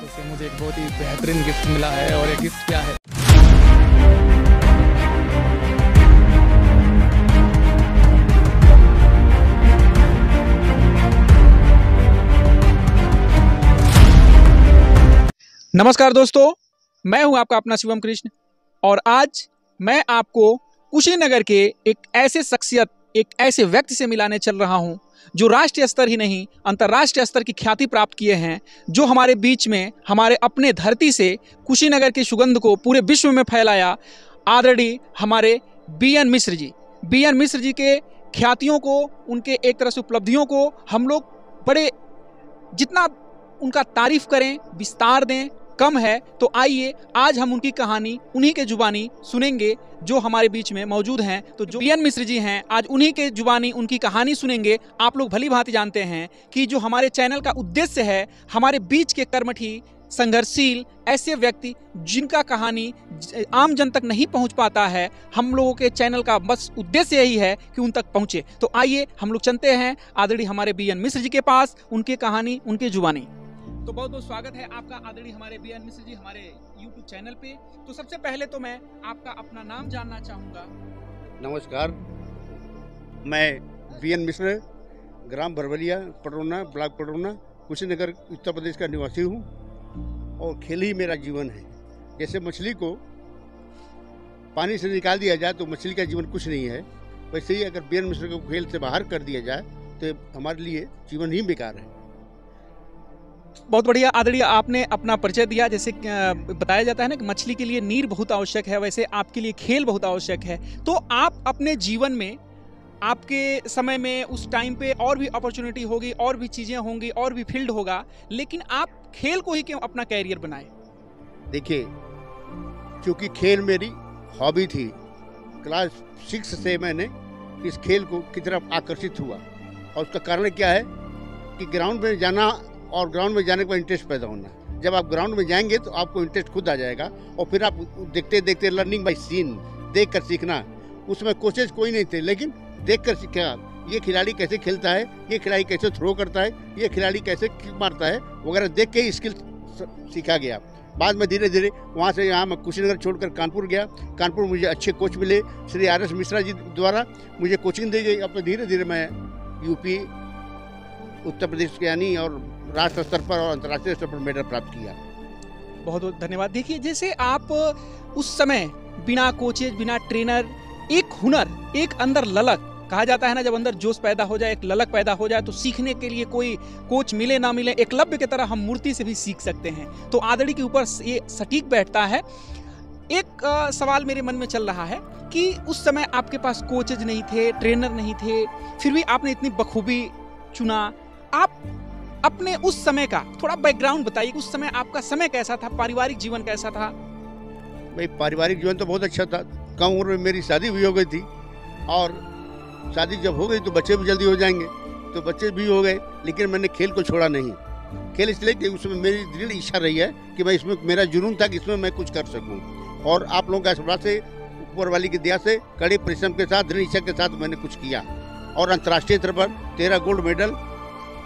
दोस्तों से मुझे एक बहुत ही बेहतरीन गिफ्ट मिला है। और ये गिफ्ट क्या है? नमस्कार दोस्तों, मैं हूं आपका अपना शिवम कृष्ण और आज मैं आपको कुशीनगर के एक ऐसे शख्सियत, एक ऐसे व्यक्ति से मिलाने चल रहा हूं जो राष्ट्रीय स्तर ही नहीं अंतर्राष्ट्रीय स्तर की ख्याति प्राप्त किए हैं, जो हमारे बीच में हमारे अपने धरती से कुशीनगर की सुगंध को पूरे विश्व में फैलाया। आदरणीय हमारे बीएन मिश्र जी। बीएन मिश्र जी के ख्यातियों को, उनके एक तरह से उपलब्धियों को हम लोग बड़े, जितना उनका तारीफ करें, विस्तार दें, कम है। तो आइए आज हम उनकी कहानी उन्हीं के जुबानी सुनेंगे जो हमारे बीच में मौजूद हैं। तो जो बीएन मिश्र जी हैं, आज उन्हीं के जुबानी उनकी कहानी सुनेंगे। आप लोग भली भांति जानते हैं कि जो हमारे चैनल का उद्देश्य है, हमारे बीच के कर्मठी, संघर्षशील ऐसे व्यक्ति जिनका कहानी आम जन तक नहीं पहुंच पाता है, हम लोगों के चैनल का बस उद्देश्य यही है कि उन तक पहुंचे। तो आइए हम लोग चलते हैं आदरणीय हमारे बीएन मिश्र जी के पास, उनकी कहानी उनके जुबानी। तो बहुत बहुत स्वागत है आपका आदरणीय हमारे बीएन मिश्र जी हमारे YouTube चैनल पे। तो सबसे पहले तो मैं आपका अपना नाम जानना चाहूँगा। नमस्कार, मैं बीएन मिश्र, ग्राम भरवलिया, पटरौना, ब्लॉक पटरौना, कुशीनगर, उत्तर प्रदेश का निवासी हूँ और खेल ही मेरा जीवन है। जैसे मछली को पानी से निकाल दिया जाए तो मछली का जीवन कुछ नहीं है, वैसे ही अगर बीएन मिश्र को खेल से बाहर कर दिया जाए तो हमारे लिए जीवन ही बेकार है। बहुत बढ़िया आदरणीय, आपने अपना परिचय दिया। जैसे बताया जाता है ना कि मछली के लिए नीर बहुत आवश्यक है, वैसे आपके लिए खेल बहुत आवश्यक है। तो आप अपने जीवन में, आपके समय में, उस टाइम पे और भी अपॉर्चुनिटी होगी, और भी चीज़ें होंगी, और भी फील्ड होगा, लेकिन आप खेल को ही क्यों अपना कैरियर बनाए? देखिए, क्योंकि खेल मेरी हॉबी थी। क्लास 6 से मैंने इस खेल को की तरफ आकर्षित हुआ और उसका कारण क्या है कि ग्राउंड में जाना और ग्राउंड में जाने के बाद इंटरेस्ट पैदा होना। जब आप ग्राउंड में जाएंगे तो आपको इंटरेस्ट खुद आ जाएगा और फिर आप देखते देखते लर्निंग बाय सीन, देख कर सीखना। उसमें कोचेज कोई नहीं थे, लेकिन देख कर सीखा। ये खिलाड़ी कैसे खेलता है, ये खिलाड़ी कैसे थ्रो करता है, ये खिलाड़ी कैसे किक मारता है वगैरह देख के ही स्किल सीखा गया। बाद में धीरे धीरे वहाँ से यहाँ मैं कुशीनगर छोड़कर कानपुर गया। कानपुर मुझे अच्छे कोच मिले, श्री RS मिश्रा जी द्वारा मुझे कोचिंग दी गई। अब धीरे धीरे मैं यूपी, उत्तर प्रदेश के यानी और राष्ट्र स्तर पर और अंतर्राष्ट्रीय स्तर पर मेडल प्राप्त किया। बहुत बहुत धन्यवाद। देखिए, जैसे आप उस समय बिना कोचेज, बिना ट्रेनर, एक हुनर, एक अंदर ललक, कहा जाता है ना, जब अंदर जोश पैदा हो जाए, एक ललक पैदा हो जाए, तो सीखने के लिए कोई कोच मिले ना मिले, एकलव्य की तरह हम मूर्ति से भी सीख सकते हैं। तो आदरणीय के ऊपर ये सटीक बैठता है। एक सवाल मेरे मन में चल रहा है कि उस समय आपके पास कोचेज नहीं थे, ट्रेनर नहीं थे, फिर भी आपने इतनी बखूबी चुना। आप अपने उस समय का थोड़ा बैकग्राउंड बताइए। उस समय आपका समय कैसा था, पारिवारिक जीवन कैसा था? भाई, पारिवारिक जीवन तो बहुत अच्छा था। कम उम्र में मेरी शादी भी हो गई थी और शादी जब हो गई तो बच्चे भी जल्दी हो जाएंगे, तो बच्चे भी हो गए, लेकिन मैंने खेल को छोड़ा नहीं। खेल इसलिए कि उसमें मेरी दृढ़ इच्छा रही है कि मैं इसमें, मेरा जुनून था कि इसमें मैं कुछ कर सकूं। और आप लोगों के आशीर्वाद से, ऊपर वाली की दया से, कड़े परिश्रम के साथ, दृढ़ इच्छा के साथ मैंने कुछ किया और अंतर्राष्ट्रीय स्तर पर 13 गोल्ड मेडल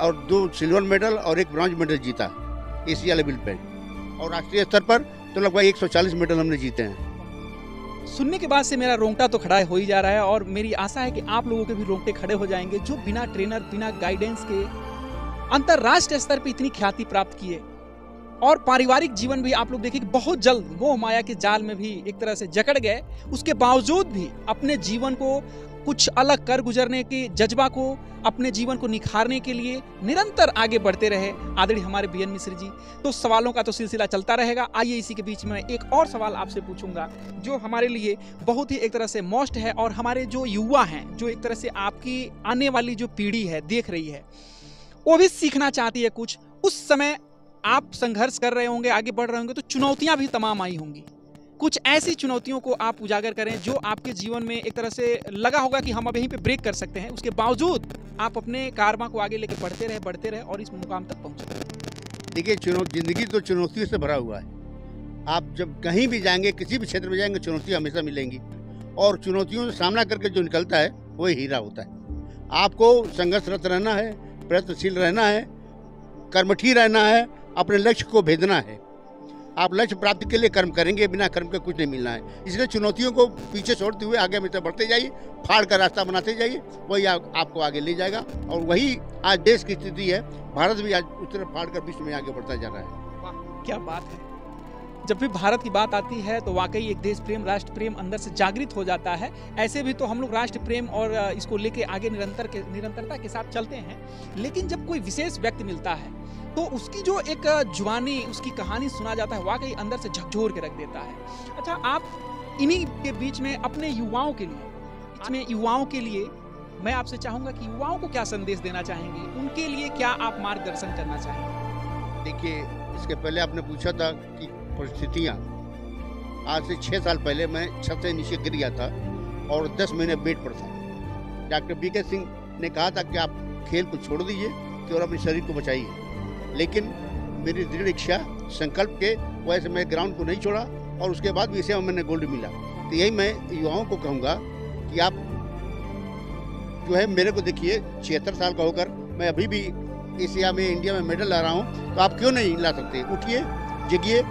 और 2 सिल्वर मेडल और 1 ब्रॉन्ज मेडल जीता एशिया लेवल पे। और राष्ट्रीय स्तर पर तो लगभग 140 मेडल हमने जीते हैं। सुनने के बाद से मेरा रोंगटा तो खड़ा हो ही जा रहा है और मेरी आशा है कि आप लोगों के भी रोंगटे खड़े हो जाएंगे, जो बिना ट्रेनर, बिना गाइडेंस के अंतर्राष्ट्रीय स्तर पर इतनी ख्याति प्राप्त किए। और पारिवारिक जीवन भी आप लोग देखिए कि बहुत जल्द मोह माया के जाल में भी एक तरह से जकड़ गए। उसके बावजूद भी अपने जीवन को कुछ अलग कर गुजरने के जज्बा को, अपने जीवन को निखारने के लिए निरंतर आगे बढ़ते रहे आदरणीय हमारे बीएन मिश्र जी। तो सवालों का तो सिलसिला चलता रहेगा। आइए इसी के बीच में एक और सवाल आपसे पूछूंगा जो हमारे लिए बहुत ही एक तरह से मोस्ट है, और हमारे जो युवा हैं, जो एक तरह से आपकी आने वाली जो पीढ़ी है देख रही है, वो भी सीखना चाहती है कुछ। उस समय आप संघर्ष कर रहे होंगे, आगे बढ़ रहे होंगे, तो चुनौतियां भी तमाम आई होंगी। कुछ ऐसी चुनौतियों को आप उजागर करें जो आपके जीवन में एक तरह से लगा होगा कि हम अब यहीं पे ब्रेक कर सकते हैं, उसके बावजूद आप अपने कारवां को आगे लेके बढ़ते रहे और इस मुकाम तक पहुंचे। देखिए, जिंदगी तो चुनौतियों से भरा हुआ है। आप जब कहीं भी जाएंगे, किसी भी क्षेत्र में जाएंगे, चुनौतियां हमेशा मिलेंगी और चुनौतियों से सामना करके जो निकलता है वही हीरा होता है। आपको संघर्षरत रहना है, प्रयत्नशील रहना है, कर्मठी रहना है, अपने लक्ष्य को भेदना है। आप लक्ष्य प्राप्ति के लिए कर्म करेंगे, बिना कर्म के कुछ नहीं मिलना है। इसलिए चुनौतियों को पीछे छोड़ते हुए आगे हमेशा बढ़ते जाइए, फाड़ का रास्ता बनाते जाइए, वही आपको आगे ले जाएगा। और वही आज देश की स्थिति है। भारत भी आज उस तरफ फाड़ कर विश्व में आगे बढ़ता जा रहा है। क्या बात है। जब भी भारत की बात आती है तो वाकई एक देश प्रेम, राष्ट्र प्रेम अंदर से जागृत हो जाता है। ऐसे भी तो हम लोग राष्ट्र प्रेम और इसको लेके आगे निरंतरता के साथ चलते हैं। लेकिन जब कोई विशेष व्यक्ति मिलता है तो उसकी जो एक जुबानी, उसकी कहानी सुना जाता है, वाकई अंदर से झकझोर के रख देता है। अच्छा, आप इन्हीं के बीच में अपने युवाओं के लिए मैं आपसे चाहूंगा कि युवाओं को क्या संदेश देना चाहेंगे, उनके लिए क्या आप मार्गदर्शन करना चाहेंगे? देखिए, इसके पहले आपने पूछा था कि परिस्थितियाँ, आज से 6 साल पहले मैं छत से नीचे गिर गया था और 10 महीने बेड पर था। डॉक्टर बीके सिंह ने कहा था कि आप खेल को छोड़ दीजिए और अपने शरीर को बचाइए। लेकिन मेरी दृढ़ इच्छा, संकल्प के वजह से मैं ग्राउंड को नहीं छोड़ा और उसके बाद भी इसे मैंने गोल्ड मिला। तो यही मैं युवाओं को कहूँगा कि आप जो है, मेरे को देखिए 76 साल का होकर मैं अभी भी एशिया में, इंडिया में मेडल ला रहा हूँ, तो आप क्यों नहीं ला सकते? उठिए, जगिए।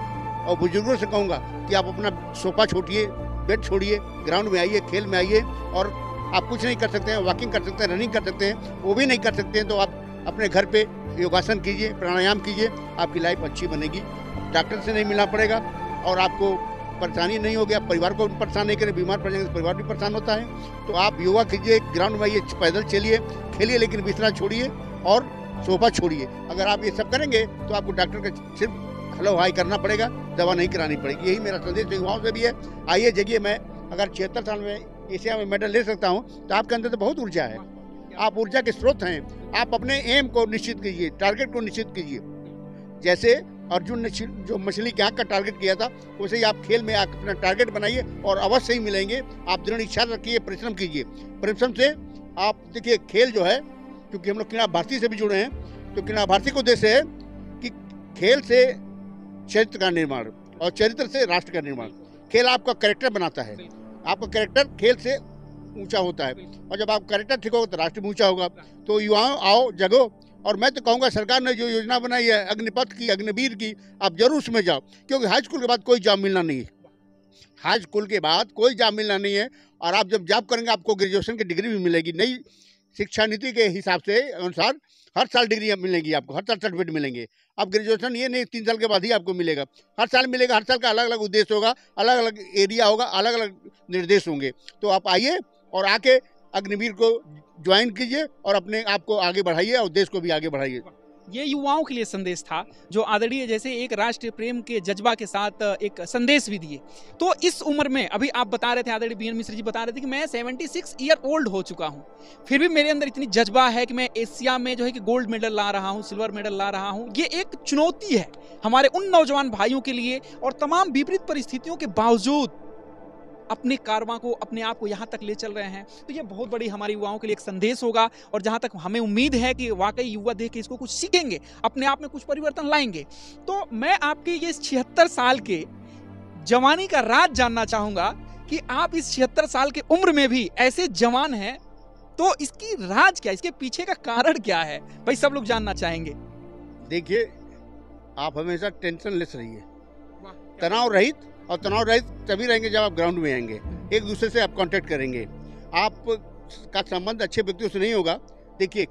और बुजुर्गों से कहूँगा कि आप अपना सोफा छोड़िए, बेड छोड़िए, ग्राउंड में आइए, खेल में आइए। और आप कुछ नहीं कर सकते हैं, वॉकिंग कर सकते हैं, रनिंग कर सकते हैं, वो भी नहीं कर सकते हैं तो आप अपने घर पे योगासन कीजिए, प्राणायाम कीजिए, आपकी लाइफ अच्छी बनेगी। डॉक्टर से नहीं मिलना पड़ेगा और आपको परेशानी नहीं होगी। आप परिवार को परेशान नहीं करें, बीमार पड़ जाएंगे तो परिवार भी परेशान होता है। तो आप योगा कीजिए, ग्राउंड में आइए, पैदल चलिए, खेलिए, लेकिन बिस्तरा छोड़िए और सोफा छोड़िए। अगर आप ये सब करेंगे तो आपको डॉक्टर का सिर्फ हेलो हाई करना पड़ेगा, दवा नहीं करानी पड़ेगी। यही मेरा संदेश युवाओं से भी है। आइए, जगिए। मैं अगर 76 साल में एशिया में मेडल ले सकता हूँ तो आपके अंदर तो बहुत ऊर्जा है। आप ऊर्जा के स्रोत हैं। आप अपने एम को निश्चित कीजिए, टारगेट को निश्चित कीजिए। जैसे अर्जुन ने जो मछली की आँख का टारगेट किया था, वैसे ही आप खेल में अपना टारगेट बनाइए और अवश्य ही मिलेंगे। आप दृढ़ इच्छा रखिए, परिश्रम कीजिए। परिश्रम से आप देखिए, खेल जो है, क्योंकि हम लोग क्रीड़ा भारती से भी जुड़े हैं, तो क्रीड़ा भारती को उद्देश्य है कि खेल से चरित्र का निर्माण और चरित्र से राष्ट्र का निर्माण। खेल आपका कैरेक्टर बनाता है। आपका कैरेक्टर खेल से ऊंचा होता है और जब आप कैरेक्टर ठीक होगा तो राष्ट्र भी ऊंचा होगा। तो युवाओं, आओ, जगो। और मैं तो कहूँगा, सरकार ने जो योजना बनाई है अग्निपथ की, अग्निवीर की, आप जरूर उसमें जाओ। क्योंकि हाई स्कूल के बाद कोई जॉब मिलना नहीं है। हाई स्कूल के बाद कोई जॉब मिलना नहीं है। और आप जब जॉब करेंगे आपको ग्रेजुएशन की डिग्री भी मिलेगी। नई शिक्षा नीति के हिसाब से अनुसार हर साल डिग्री मिलेंगी आपको, हर साल सर्टिफिकेट मिलेंगे। अब ग्रेजुएशन ये नहीं 3 साल के बाद ही आपको मिलेगा, हर साल मिलेगा। हर साल का अलग अलग उद्देश्य होगा, अलग अलग एरिया होगा, अलग अलग निर्देश होंगे। तो आप आइए और आके अग्निवीर को ज्वाइन कीजिए और अपने आप को आगे बढ़ाइए और देश को भी आगे बढ़ाइए। ये युवाओं के लिए संदेश था, जो आदरणीय जैसे एक राष्ट्रीय प्रेम के जज्बा के साथ एक संदेश भी दिए। तो इस उम्र में, अभी आप बता रहे थे, आदरणीय बीएन मिश्र जी बता रहे थे कि मैं 76 ईयर ओल्ड हो चुका हूँ, फिर भी मेरे अंदर इतनी जज्बा है कि मैं एशिया में जो है कि गोल्ड मेडल ला रहा हूँ, सिल्वर मेडल ला रहा हूँ। ये एक चुनौती है हमारे उन नौजवान भाइयों के लिए, और तमाम विपरीत परिस्थितियों के बावजूद अपने कारवां को, अपने आप को यहाँ तक ले चल रहे हैं। तो ये बहुत बड़ी हमारे युवाओं के लिए एक संदेश होगा। और जहाँ तक हमें उम्मीद है कि वाकई युवा देख के इसको कुछ सीखेंगे, अपने आप में कुछ परिवर्तन लाएंगे। तो मैं आपके ये 76 साल के जवानी का राज जानना चाहूँगा कि आप इस 76 साल के उम्र में भी ऐसे जवान हैं, तो इसकी राज क्या, इसके पीछे का कारण क्या है भाई, सब लोग जानना चाहेंगे। देखिए, आप हमेशा टेंशन लेस रहिए, तनाव रहित। और तनाव रहित तभी रहेंगे जब आप ग्राउंड में आएंगे, एक दूसरे से आप कांटेक्ट करेंगे। आपका संबंध अच्छे व्यक्तियों से नहीं होगा। देखिए,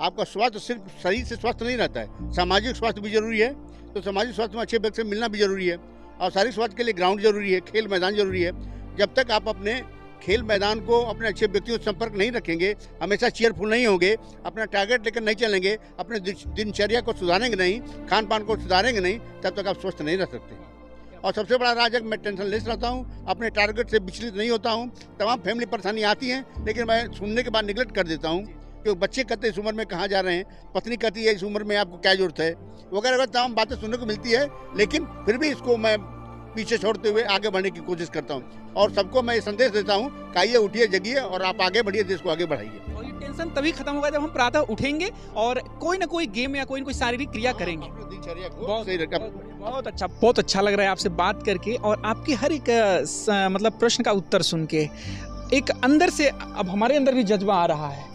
आपका स्वास्थ्य सिर्फ शरीर से स्वस्थ नहीं रहता है, सामाजिक स्वास्थ्य भी जरूरी है। तो सामाजिक स्वास्थ्य में अच्छे व्यक्ति से मिलना भी जरूरी है और शारीरिक स्वास्थ्य के लिए ग्राउंड जरूरी है, खेल मैदान जरूरी है। जब तक आप अपने खेल मैदान को, अपने अच्छे व्यक्तियों से संपर्क नहीं रखेंगे, हमेशा चीयरफुल नहीं होंगे, अपना टारगेट लेकर नहीं चलेंगे, अपने दिनचर्या को सुधारेंगे नहीं, खान पान को सुधारेंगे नहीं, तब तक आप स्वस्थ नहीं रह सकते। और सबसे बड़ा राज है कि मैं टेंशन लेस रहता हूँ, अपने टारगेट से विचलित नहीं होता हूँ। तमाम फैमिली परेशानी आती हैं, लेकिन मैं सुनने के बाद निगलेक्ट कर देता हूँ। क्योंकि बच्चे कहते हैं इस उम्र में कहाँ जा रहे हैं, पत्नी कहती है इस उम्र में आपको क्या जरूरत है, वगैरह वगैरह तमाम बातें सुनने को मिलती है। लेकिन फिर भी इसको मैं पीछे छोड़ते हुए आगे बढ़ने की कोशिश करता हूँ और सबको मैं ये संदेश देता हूँ कि आइए, उठिए, जगिए और आप आगे बढ़िए, देश को आगे बढ़ाइए। और ये टेंशन तभी खत्म होगा जब हम प्रातः उठेंगे और कोई ना कोई गेम या कोई ना कोई शारीरिक क्रिया करेंगे। बहुत अच्छा लग रहा है आपसे बात करके और आपके हर एक मतलब प्रश्न का उत्तर सुन के एक अंदर से अब हमारे अंदर भी जज्बा आ रहा है।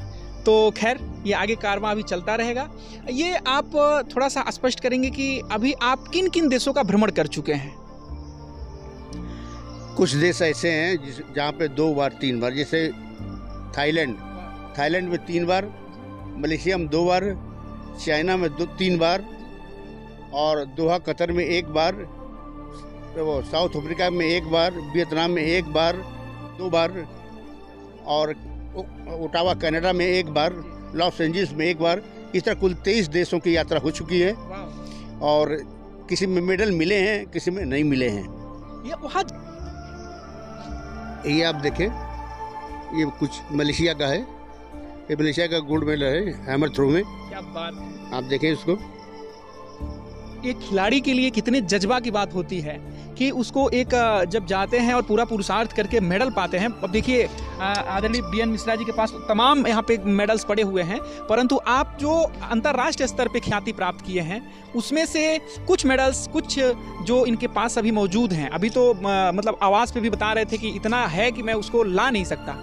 तो खैर ये आगे कारवां अभी चलता रहेगा। ये आप थोड़ा सा स्पष्ट करेंगे कि अभी आप किन किन देशों का भ्रमण कर चुके हैं? कुछ देश ऐसे हैं जहाँ पे 2 बार 3 बार, जैसे थाईलैंड में 3 बार, मलेशिया में 2 बार, चाइना में 3 बार, और दोहा कतर में 1 बार, वो साउथ अफ्रीका में 1 बार, वियतनाम में 1 बार, 2 बार, और ओटावा कनाडा में 1 बार, लॉस एंजल्स में 1 बार। इस तरह कुल 23 देशों की यात्रा हो चुकी है और किसी में मेडल मिले हैं, किसी में नहीं मिले हैं। ये आप देखें, ये कुछ मलेशिया का है, ये मलेशिया का गोल्ड मेडल है हैमर थ्रो में। क्या बात है। आप देखें इसको। एक खिलाड़ी के लिए कितने जज्बा की बात होती है कि उसको एक जब जाते हैं और पूरा पुरुषार्थ करके मेडल पाते हैं। अब देखिए आदरणीय बीएन मिश्रा जी के पास तमाम यहाँ पे मेडल्स पड़े हुए हैं, परंतु आप जो अंतर्राष्ट्रीय स्तर पे ख्याति प्राप्त किए हैं उसमें से कुछ मेडल्स, कुछ जो इनके पास अभी मौजूद हैं, अभी तो मतलब आवाज़ पे भी बता रहे थे कि इतना है कि मैं उसको ला नहीं सकता।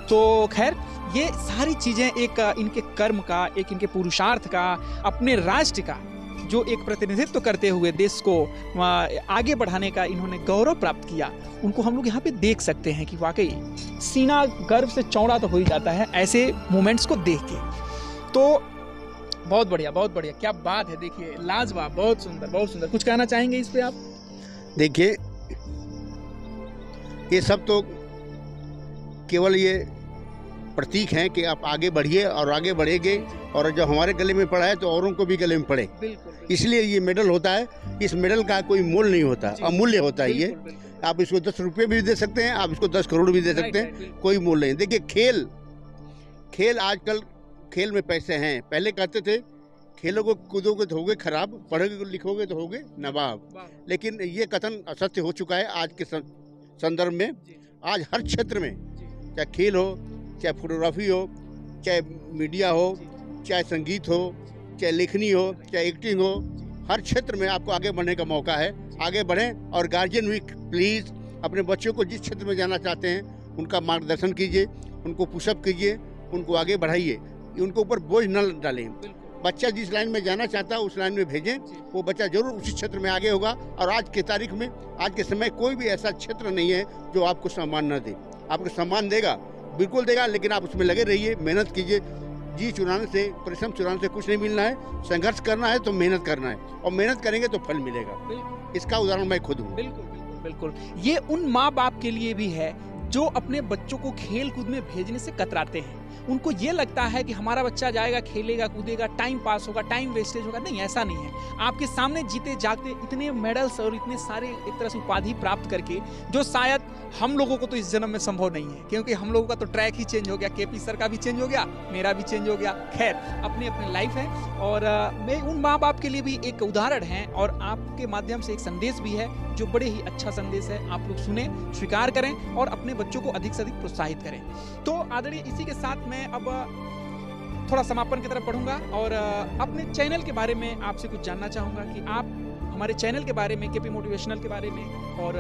तो खैर ये सारी चीज़ें एक इनके कर्म का, एक इनके पुरुषार्थ का, अपने राष्ट्र का जो एक प्रतिनिधित्व करते हुए देश को आगे बढ़ाने का इन्होंने गौरव प्राप्त किया, उनको हम लोग यहाँ पे देख सकते हैं कि वाकई सीना गर्व से चौड़ा तो हो ही जाता है ऐसे मोमेंट्स को देख के। तो बहुत बढ़िया, बहुत बढ़िया, क्या बात है। देखिए लाजवाब, बहुत सुंदर, बहुत सुंदर। कुछ कहना चाहेंगे इस पे आप? देखिए ये सब तो केवल ये प्रतीक हैं कि आप आगे बढ़िए और आगे बढ़ेंगे, और जो हमारे गले में पड़ा है तो औरों को भी गले में पड़े। इसलिए ये मेडल होता है। इस मेडल का कोई मोल नहीं होता, अमूल्य होता है ये। आप इसको 10 रुपये भी दे सकते हैं, आप इसको 10 करोड़ भी दे सकते हैं, कोई मोल नहीं। देखिए खेल आजकल खेल में पैसे हैं। पहले कहते थे खेलोगे कूदोगे तो होगे खराब, पढ़ोगे लिखोगे तो होगे नवाब, लेकिन ये कथन असत्य हो चुका है आज के संदर्भ में। आज हर क्षेत्र में, चाहे खेल हो, चाहे फोटोग्राफी हो, चाहे मीडिया हो, चाहे संगीत हो, चाहे लेखनी हो, चाहे एक्टिंग हो, हर क्षेत्र में आपको आगे बढ़ने का मौका है। आगे बढ़ें और गार्जियन भी प्लीज़ अपने बच्चों को जिस क्षेत्र में जाना चाहते हैं उनका मार्गदर्शन कीजिए, उनको पुशअप कीजिए, उनको आगे बढ़ाइए, उनको ऊपर बोझ न डालें। बच्चा जिस लाइन में जाना चाहता है उस लाइन में भेजें, वो बच्चा जरूर उसी क्षेत्र में आगे होगा। और आज की तारीख में, आज के समय कोई भी ऐसा क्षेत्र नहीं है जो आपको सम्मान न दे। आपको सम्मान देगा, बिल्कुल देगा, लेकिन आप उसमें लगे रहिए, मेहनत कीजिए। जी चुराने से, परिश्रम चुराने से कुछ नहीं मिलना है। संघर्ष करना है तो मेहनत करना है, और मेहनत करेंगे तो फल मिलेगा। इसका उदाहरण मैं खुद हूँ। बिल्कुल बिल्कुल बिल्कुल। ये उन माँ बाप के लिए भी है जो अपने बच्चों को खेल कूद में भेजने से कतराते हैं। उनको ये लगता है कि हमारा बच्चा जाएगा, खेलेगा, कूदेगा, टाइम पास होगा, टाइम वेस्टेज होगा। नहीं, ऐसा नहीं है। आपके सामने जीते जागते इतने मेडल्स और इतने सारे एक तरह से उपाधि प्राप्त करके, जो शायद हम लोगों को तो इस जन्म में संभव नहीं है, क्योंकि हम लोगों का तो ट्रैक ही चेंज हो गया। केपी सर का भी चेंज हो गया, मेरा भी चेंज हो गया। खैर, अपनी अपनी लाइफ है। और मैं उन माँ बाप के लिए भी एक उदाहरण है, और आपके माध्यम से एक संदेश भी है जो बड़े ही अच्छा संदेश है। आप लोग सुने, स्वीकार करें और अपने बच्चों को अधिक से अधिक प्रोत्साहित करें। तो आदरणीय, इसी के साथ मैं अब थोड़ा समापन की तरफ बढ़ूंगा और अपने चैनल के बारे में आपसे कुछ जानना चाहूँगा कि आप हमारे चैनल के बारे में, केपी मोटिवेशनल के बारे में और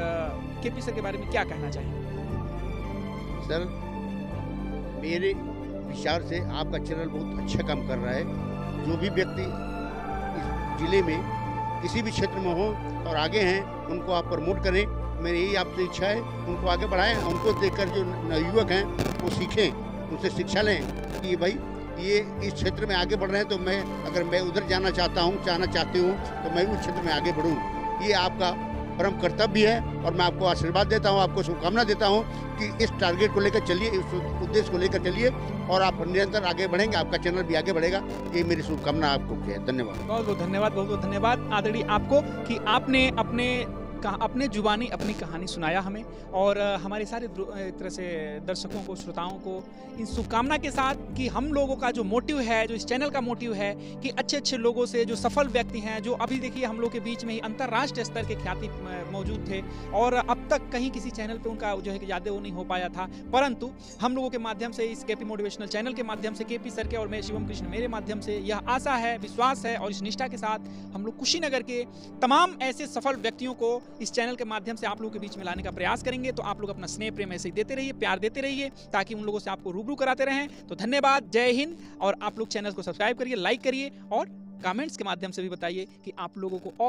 केपी सर के बारे में क्या कहना चाहेंगे? सर, मेरे विचार से आपका चैनल बहुत अच्छा काम कर रहा है। जो भी व्यक्ति इस जिले में किसी भी क्षेत्र में हो और आगे हैं, उनको आप प्रमोट करें। मेरी यही आपसे इच्छा है, उनको आगे बढ़ाएं। उनको देखकर जो युवक हैं वो सीखें, उनसे शिक्षा लें कि भाई ये इस क्षेत्र में आगे बढ़ रहे हैं, तो अगर मैं उधर जाना चाहती हूँ तो मैं भी उस क्षेत्र में आगे बढ़ूँ। ये आपका परम कर्तव्य है, और मैं आपको आशीर्वाद देता हूँ, आपको शुभकामना देता हूँ कि इस टारगेट को लेकर चलिए, इस उद्देश्य को लेकर चलिए, और आप निरंतर आगे बढ़ेंगे, आपका चैनल भी आगे बढ़ेगा। ये मेरी शुभकामना आपको है। धन्यवाद। बहुत बहुत धन्यवाद, बहुत बहुत धन्यवाद आदरणीय आपको कि आपने अपने जुबानी अपनी कहानी सुनाया हमें, और हमारे सारे एक तरह से दर्शकों को, श्रोताओं को इन शुभकामना के साथ कि हम लोगों का जो मोटिव है, जो इस चैनल का मोटिव है कि अच्छे अच्छे लोगों से, जो सफल व्यक्ति हैं, जो अभी देखिए हम लोग के बीच में ही अंतर्राष्ट्रीय स्तर के ख्याति मौजूद थे, और अब तक कहीं किसी चैनल पे उनका जो है कि ज़्यादा वो नहीं हो पाया था, परंतु हम लोगों के माध्यम से, इस केपी मोटिवेशनल चैनल के माध्यम से, केपी सर के और मैं शिवम कृष्ण मेरे माध्यम से यह आशा है, विश्वास है और इस निष्ठा के साथ हम लोग कुशीनगर के तमाम ऐसे सफल व्यक्तियों को इस चैनल के माध्यम से आप लोगों के बीच में लाने का प्रयास करेंगे। तो आप लोग अपना स्नेह प्रेम ऐसे ही देते रहिए, प्यार देते रहिए, ताकि उन लोगों से आपको रूबरू कराते रहें। तो धन्यवाद, जय हिंद। और आप लोग चैनल को सब्सक्राइब करिए, लाइक करिए और कमेंट्स के माध्यम से भी बताइए कि आप लोगों को और